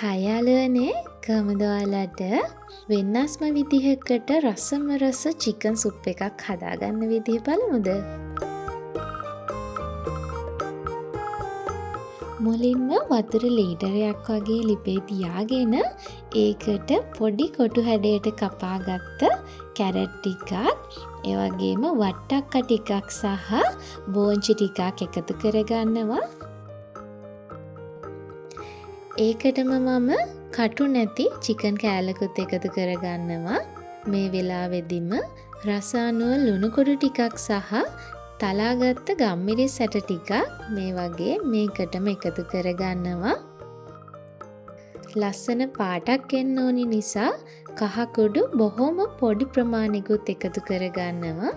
හයාලුවනේ කොහමද ඔයාලට වෙනස්ම විදිහකට රසම රස චිකන් සුප් එකක් හදාගන්න විදිහ බලමුද? මුලින්ම වතුර ලීටරයක් වගේ ලිපේ තියාගෙන ඒකට පොඩි කොටු හැඩයට කපාගත්ත කැරට් ටිකක්, ඒ වගේම වට්ටක්ක ටිකක් සහ බෝංචි ටිකක් එකතු කරගන්නවා. ඒකටම මම කටු නැති චිකන් කෑල්ලකුත් එකතු කරගන්නවා. මේ වෙලාවෙදිම රස අනුව ලුණු කුඩු ටිකක් සහ තලාගත්ත ගම්මිරිස් ඇට ටිකක් මේ වගේ මේකටම එකතු කරගන්නවා. ලස්සන පාටක් එන්න ඕනි නිසා කහ කුඩු බොහොම පොඩි ප්‍රමාණයකට එකතු කරගන්නවා.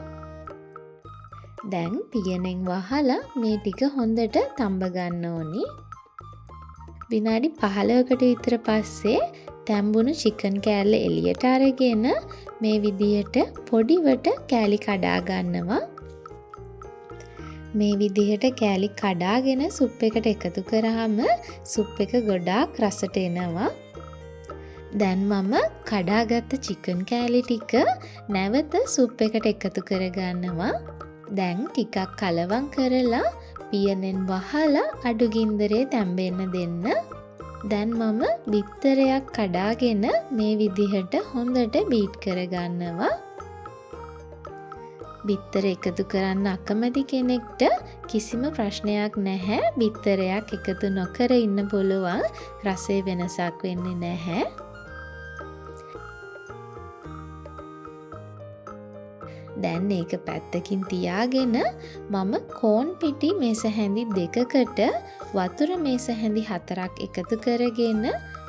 දැන් පියනෙන් වහලා මේ ටික හොඳට තඹ ගන්න ඕනි. විනාඩි 15කට විතර පස්සේ තැම්බුණු චිකන් කෑල්ල එළියට අරගෙන මේ විදිහට පොඩිවට කෑලි කඩා ගන්නවා. මේ විදිහට කෑලි කඩාගෙන සුප් එකට එකතු කරාම සුප් එක ගොඩාක් රසට එනවා. දැන් මම කඩාගත්ත චිකන් කෑලි ටික නැවත සුප් එකට එකතු කරගන්නවා. දැන් ටිකක් කලවම් කරලා පියනෙන් වහලා අඩු ගින්දරේ තැම්බෙන්න දෙන්න. දැන් මම බිත්තරයක් කඩාගෙන මේ විදිහට හොඳට බීට් කරගන්නවා. බිත්තර එකතු කරන්න අකමැති කෙනෙක්ට කිසිම ප්‍රශ්නයක් නැහැ. බිත්තරයක් එකතු නොකර ඉන්න පුළුවන්. රසයේ වෙනසක් වෙන්නේ නැහැ. දැන් ඒක පැත්තකින් තියාගෙන මම කෝන් පිටි මේස හැඳි දෙකකට වතුර මේස හැඳි 4ක් එකතු කරගෙන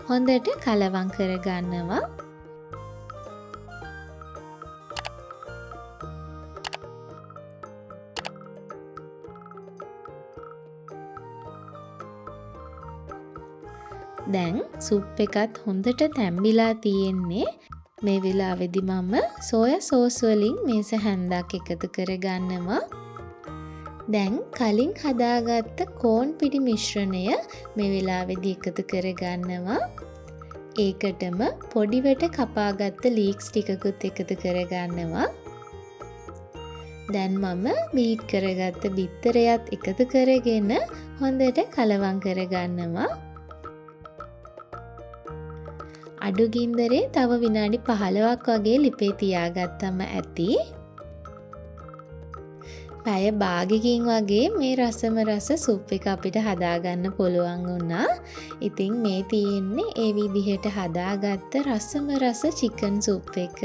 හොඳට කලවම් කරගන්නවා. දැන් සුප් එකත් හොඳට තැම්බිලා තියෙන්නේ. මේ වෙලාවේදී මම සෝයා සෝස් වලින් මේස හැන්දක් එකතු කරගන්නවා. දැන් කලින් හදාගත්ත කෝන් පිටි මිශ්‍රණය මේ වෙලාවේදී එකතු කරගන්නවා. ඒකටම පොඩිවට කපාගත්ත ලීක්ස් ටිකකුත් එකතු කරගන්නවා. දැන් මම බීට් කරගත්ත බිත්තරයත් එකතු කරගෙන හොඳට කලවම් කරගන්නවා. අඩු ගින්දරේ තව විනාඩි 15ක් වගේ ලිපේ තියාගත්තම ඇති. පැය භාගයකින් වගේ මේ රසම රස සුප් එක අපිට හදාගන්න පුළුවන් වුණා. ඉතින් මේ තියෙන්නේ ඒ විදිහට හදාගත්ත රසම රස චිකන් සුප් එක.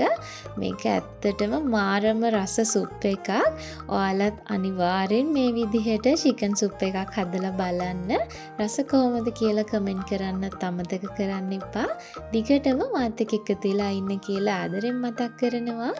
මේක ඇත්තටම මාරම රස සුප් එකක්. ඔයාලත් අනිවාර්යෙන් මේ විදිහට චිකන් සුප් එකක් හදලා බලන්න. රස කොහොමද කියලා කමෙන්ට් කරන්නත් අමතක කරන්න එපා. දිගටම මාත් එක්ක එකතු වෙලා ඉන්න කියලා ආදරෙන් මතක් කරනවා.